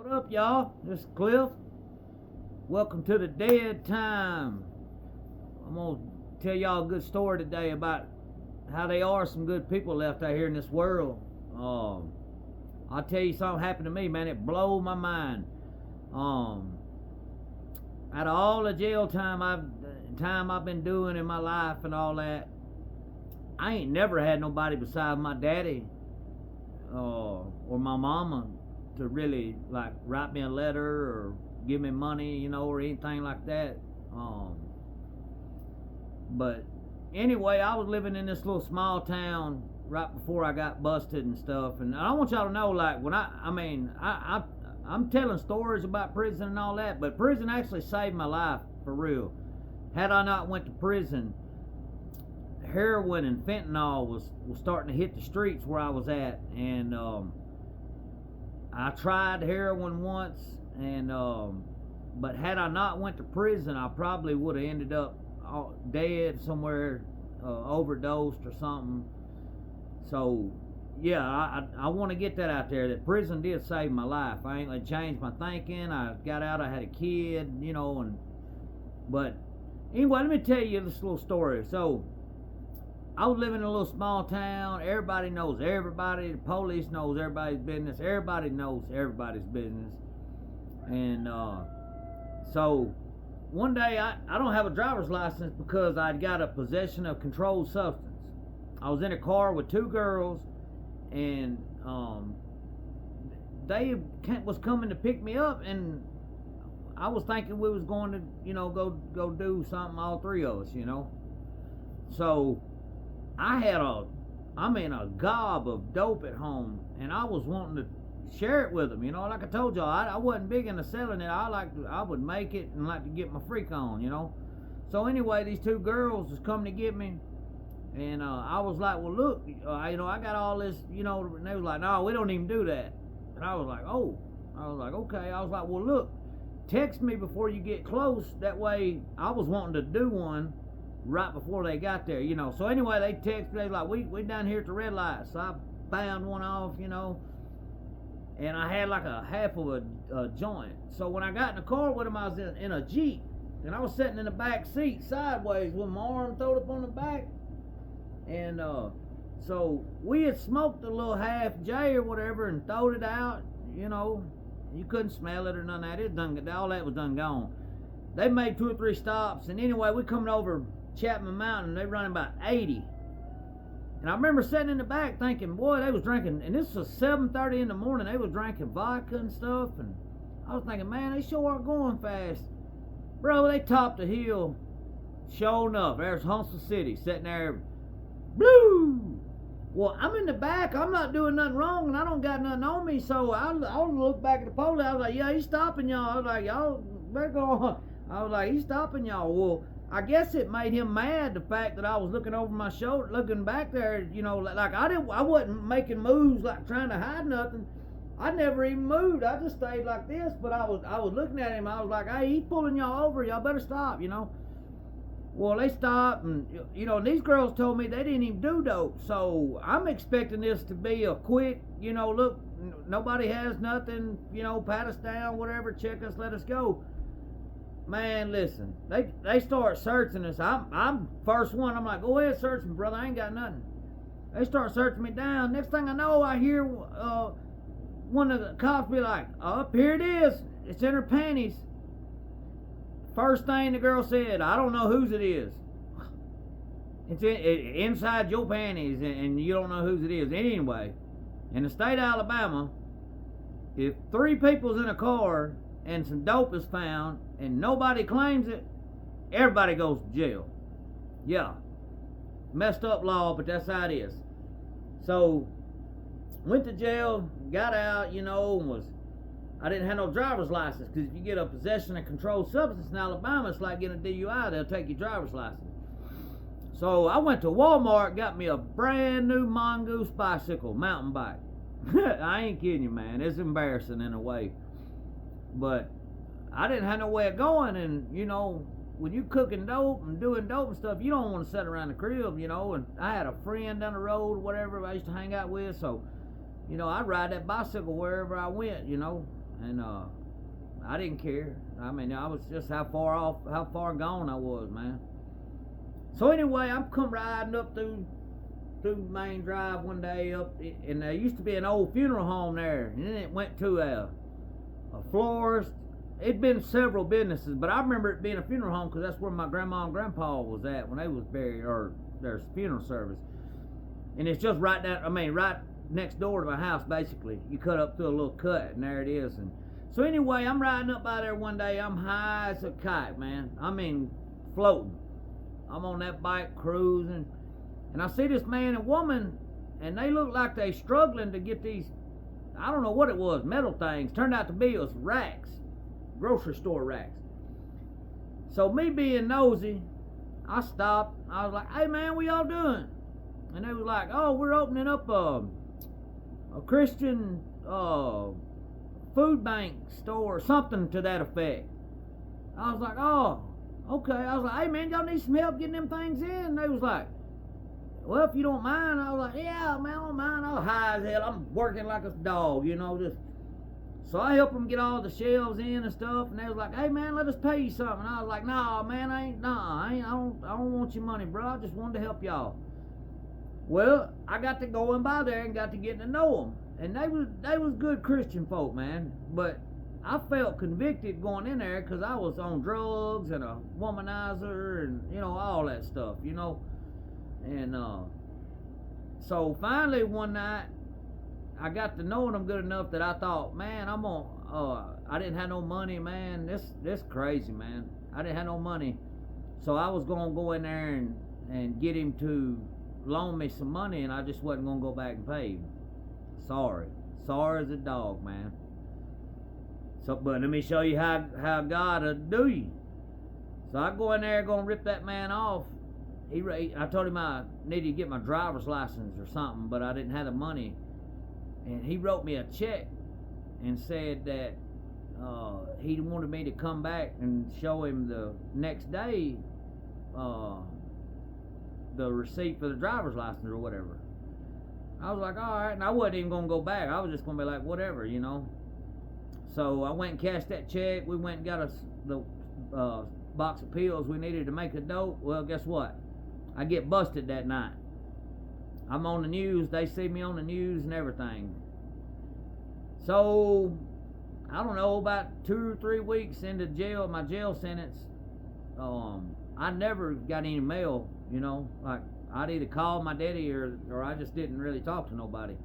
What up, y'all? This is Cliff. Welcome to the Dead Time. I'm gonna tell y'all a good story today about how there are some good people left out here in this world. I'll tell you something happened to me, man. It blew my mind. Out of all the jail time I've been doing in my life and all that, I ain't never had nobody besides my daddy or my mama to really like write me a letter or give me money, or anything like that. But anyway, I was living in this little small town right before I got busted and stuff, and I want y'all to know, like, when I'm telling stories about prison and all that, but prison actually saved my life for real. Had I not went to prison, heroin and fentanyl was starting to hit the streets where I was at, and I tried heroin once, and but had I not went to prison, I probably would have ended up dead somewhere, overdosed or something. So yeah, I want to get that out there, that prison did save my life. I ain't like changed my thinking. I got out, I had a kid, but anyway, let me tell you this little story. So I was living in a little small town. Everybody knows everybody. The police knows everybody's business. Everybody knows everybody's business. And so one day I don't have a driver's license because I'd got a possession of controlled substance. I was in a car with two girls, and they was coming to pick me up, and I was thinking we was going to, go do something, all three of us, So I had a gob of dope at home, and I was wanting to share it with them. Like I told y'all, I wasn't big into selling it. I would make it and like to get my freak on, So anyway, these two girls was coming to get me, and I was like, well, look, I got all this, and they was like, no, we don't even do that. And I was like, oh. I was like, okay. I was like, well, look, text me before you get close. That way, I was wanting to do one right before they got there, So anyway, they texted me, they was like, we down here at the red light. So I bound one off, and I had like a half of a joint. So when I got in the car with them, I was in a Jeep, and I was sitting in the back seat sideways with my arm thrown up on the back. And so we had smoked a little half J or whatever and throwed it out, You couldn't smell it or none of that. It done, all that was done gone. They made 2 or 3 stops, and anyway, we coming over Chapman Mountain. They running about 80. And I remember sitting in the back thinking, boy, they was drinking, and this was 7:30 in the morning. They was drinking vodka and stuff, and I was thinking, man, they sure are going fast. Bro, they topped the hill. Sure enough, there's Huntsville City sitting there. Blue. Well, I'm in the back. I'm not doing nothing wrong, and I don't got nothing on me. So I look back at the police. I was like, yeah, he's stopping y'all. I was like, y'all better go on. I was like, he's stopping y'all. Well, I guess it made him mad, the fact that I was looking over my shoulder, looking back there, like I wasn't making moves, like trying to hide nothing. I never even moved. I just stayed like this. But I was looking at him. I was like, hey, he's pulling y'all over. Y'all better stop, Well, they stopped, and these girls told me they didn't even do dope. So I'm expecting this to be a quick, look, nobody has nothing, pat us down, whatever, check us, let us go. Man, listen, they start searching us. I'm first one. I'm like, go ahead, search me, brother. I ain't got nothing. They start searching me down. Next thing I know, I hear one of the cops be like, up here it is. It's in her panties. First thing the girl said, I don't know whose it is. It's inside your panties, and you don't know whose it is. Anyway, in the state of Alabama, if 3 people's in a car and some dope is found and nobody claims it, everybody goes to jail. Yeah. Messed up law, but that's how it is. So, went to jail, got out, and I didn't have no driver's license, because if you get a possession of controlled substance in Alabama, it's like getting a DUI. They'll take your driver's license. So I went to Walmart, got me a brand new Mongoose bicycle, mountain bike. I ain't kidding you, man. It's embarrassing in a way. But I didn't have no way of going, and, when you cooking dope and doing dope and stuff, you don't want to sit around the crib, and I had a friend down the road or whatever I used to hang out with, so, I'd ride that bicycle wherever I went, and I didn't care. I mean, I was just how far gone I was, man. So anyway, I'm come riding up through Main Drive one day up, and there used to be an old funeral home there, and then it went to a florist. It'd been several businesses, but I remember it being a funeral home because that's where my grandma and grandpa was at when they was buried, or their funeral service. And it's just right next door to my house, basically. You cut up through a little cut, and there it is. And so anyway, I'm riding up by there one day. I'm high as a kite, man. I mean, floating. I'm on that bike cruising, and I see this man and woman, and they look like they struggling to get these, I don't know what it was, metal things. Turned out to be, it was racks, grocery store racks. So me being nosy, I stopped. I was like, hey man, what y'all doing? And they was like, oh, we're opening up a Christian food bank store, or something to that effect. I was like, oh, okay. I was like, hey man, y'all need some help getting them things in? And they was like, well, if you don't mind. I was like, yeah man, I don't mind. I was high as hell. I'm working like a dog, just. So I helped them get all the shelves in and stuff, and they was like, hey man, let us pay you something. And I was like, nah man, I don't want your money, bro. I just wanted to help y'all. Well, I got to going by there and got to getting to know them, and they was good Christian folk, man. But I felt convicted going in there because I was on drugs and a womanizer and all that stuff, and so finally one night I got to knowing them good enough that I thought, man, I didn't have no money, man. This crazy, man. I didn't have no money, so I was gonna go in there and get him to loan me some money, and I just wasn't gonna go back and pay him. Sorry as a dog, man. So, but let me show you how God'll do you. So I go in there, gonna rip that man off. I told him I needed to get my driver's license or something, but I didn't have the money. And he wrote me a check and said that he wanted me to come back and show him the next day the receipt for the driver's license or whatever. I was like, all right, and I wasn't even gonna go back. I was just gonna be like, whatever, So I went and cashed that check. We went and got us the box of pills we needed to make a dope. Well, guess what? I get busted that night. I'm on the news. They see me on the news and everything. So I don't know, about 2 or 3 weeks into jail, my jail sentence, I never got any mail. Like I'd either call my daddy or I just didn't really talk to nobody.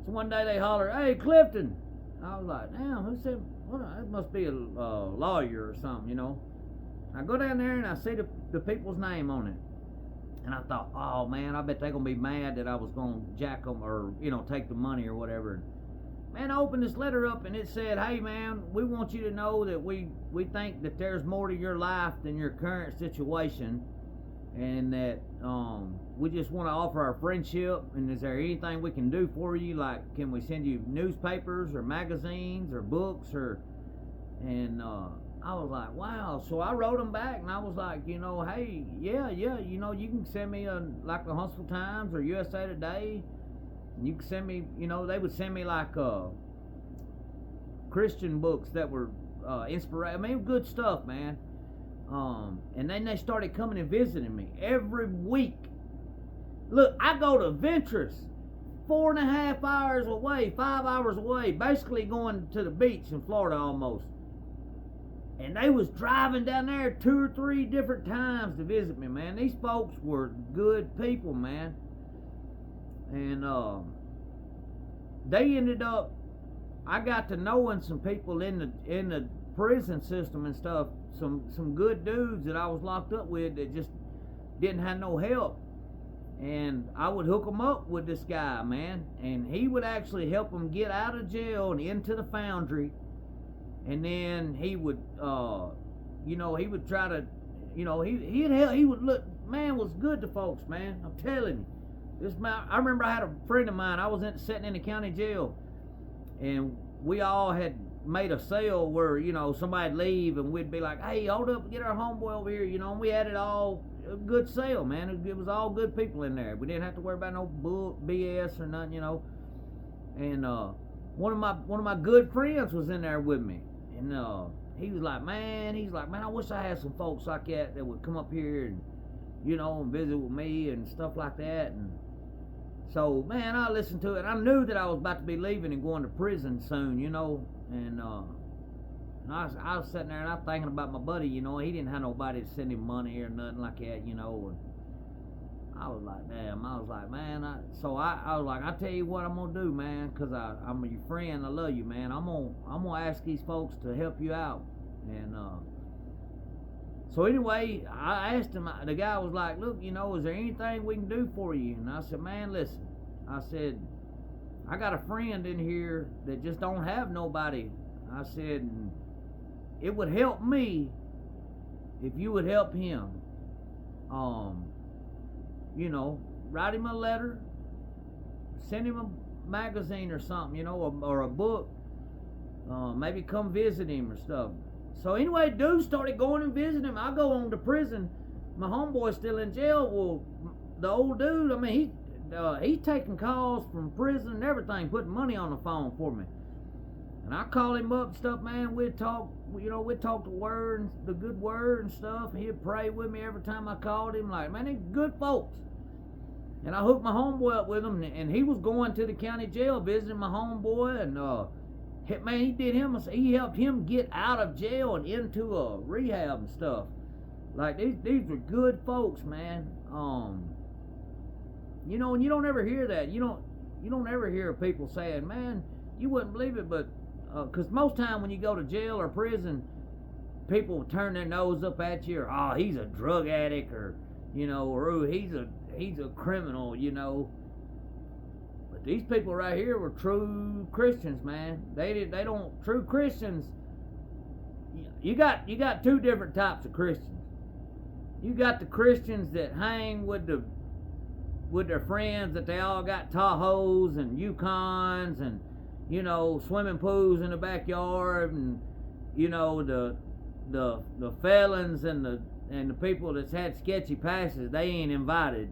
So one day they holler, hey Clifton. I was like, damn, who said, it must be a lawyer or something, I go down there and I see the people's name on it. And I thought, oh man, I bet they're going to be mad that I was going to jack them or, take the money or whatever. Man, I opened this letter up and it said, hey man, we want you to know that we think that there's more to your life than your current situation. And that we just want to offer our friendship, and is there anything we can do for you? Like, can we send you newspapers or magazines or books and I was like, wow. So I wrote them back and I was like, hey, yeah, you can send me like the Huntsville Times or USA Today. You can send me, they would send me like Christian books that were inspiration. I mean, good stuff, man. And then they started coming and visiting me every week. Look, I go to Ventress, 4.5 hours away, 5 hours away, basically going to the beach in Florida almost. And they was driving down there 2 or 3 different times to visit me, man. These folks were good people, man. And they ended up, I got to knowing some people in the prison system and stuff, some good dudes that I was locked up with that just didn't have no help. And I would hook them up with this guy, man, and he would actually help them get out of jail and into the foundry. And then he would he would try to, he would look, man, was good to folks, man. I'm telling you. This man, I remember I had a friend of mine, I was sitting in the county jail, and we all had made a sale where, somebody'd leave and we'd be like, hey, hold up, get our homeboy over here, and we had it all, a good sale, man. It was all good people in there. We didn't have to worry about no BS or nothing, And one of my good friends was in there with me, and he was like, man, I wish I had some folks like that would come up here and and visit with me and stuff like that. And so, man, I listened to it. I knew that I was about to be leaving and going to prison soon, and I was sitting there and I was thinking about my buddy, he didn't have nobody to send him money or nothing like that, and I was like, damn, I was like, man, I was like, I tell you what I'm gonna do, man, because I'm your friend, I love you, man. I'm gonna ask these folks to help you out. And so anyway, I asked him, the guy was like, look, is there anything we can do for you? And I said, man, listen, I said, I got a friend in here that just don't have nobody. I said, it would help me if you would help him. Write him a letter, send him a magazine or something, or a book. Maybe come visit him or stuff. So anyway, dude started going and visiting him. I go on to prison. My homeboy's still in jail. Well, the old dude, I mean, he's taking calls from prison and everything, putting money on the phone for me. And I call him up and stuff, man. We'd talk, we'd talk the word, the good word and stuff. He'd pray with me every time I called him. Like, man, they're good folks. And I hooked my homeboy up with him, and he was going to the county jail visiting my homeboy, and man, he helped him get out of jail and into a rehab and stuff. Like, these were good folks, man. And you don't ever hear that. You don't ever hear people saying, man, you wouldn't believe it, but because most time when you go to jail or prison, people turn their nose up at you, or oh, he's a drug addict, or or oh, he's a criminal, But these people right here were true Christians, man. True Christians. You got two different types of Christians. You got the Christians that hang with their friends, that they all got Tahoes and Yukons and swimming pools in the backyard, and the felons and the people that's had sketchy passes, they ain't invited.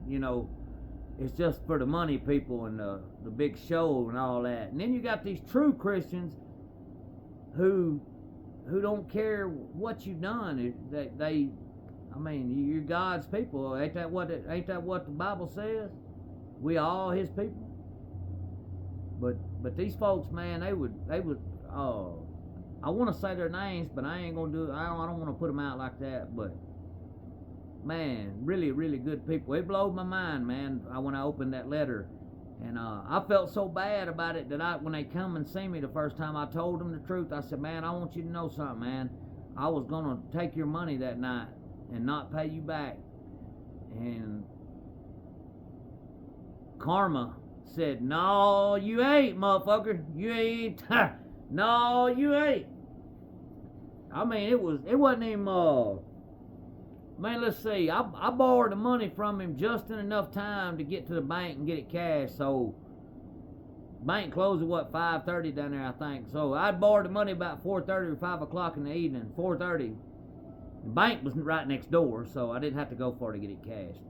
It's just for the money people and the big show and all that. And then you got these true Christians who don't care what you've done. You're God's people. Ain't that what the Bible says? We all His people. But these folks, man, they would. I want to say their names, but I ain't gonna do it. I don't want to put them out like that. But man, really, really good people. It blowed my mind, man, when I opened that letter. And I felt so bad about it that when they come and see me the first time, I told them the truth. I said, man, I want you to know something, man. I was going to take your money that night and not pay you back. And Karma said, no, you ain't, motherfucker. You ain't. No, you ain't. I mean, it wasn't even, man, let's see. I borrowed the money from him just in enough time to get to the bank and get it cash. So, bank closed at 5:30 down there, I think. So, I borrowed the money about 4:30 or 5 o'clock in the evening. 4:30. The bank was right next door, so I didn't have to go far to get it cashed.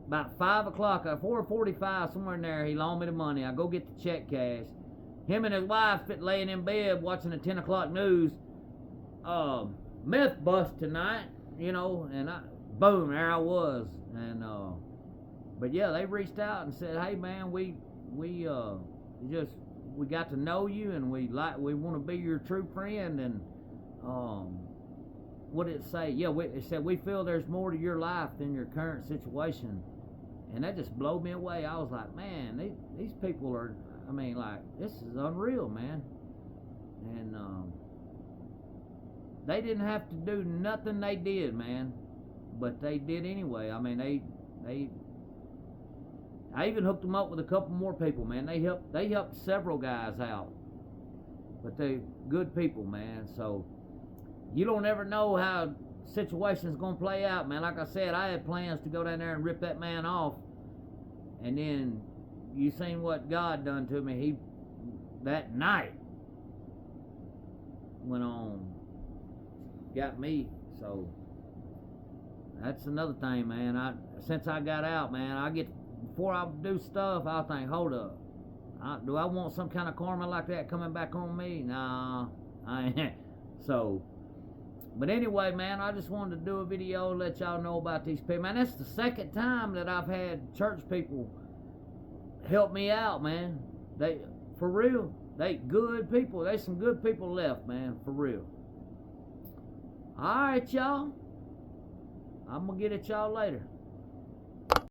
About 5 o'clock, 4:45, somewhere in there, he loaned me the money. I go get the check cash. Him and his wife laying in bed watching the 10 o'clock news. Meth bust tonight, and boom, there I was. And but yeah, they reached out and said, hey man, we got to know you, and we want to be your true friend. And what did it say? Yeah, it said, we feel there's more to your life than your current situation. And that just blew me away. I was like, man, these people are, this is unreal, man. And they didn't have to do nothing they did, man. But they did anyway. I even hooked them up with a couple more people, man. They helped several guys out. But they're good people, man. So you don't ever know how situation's gonna play out, man. Like I said, I had plans to go down there and rip that man off. And then you seen what God done to me. That night went on, got me. So that's another thing, man. Since I got out, man, before I do stuff, I'll think, hold up, Do I want some kind of karma like that coming back on me? Nah, I ain't. So, but anyway, man, I just wanted to do a video, let y'all know about these people. Man, that's the second time that I've had church people help me out, man. They, for real, they good people. There's some good people left, man, for real. All right, y'all. I'm going to get at y'all later.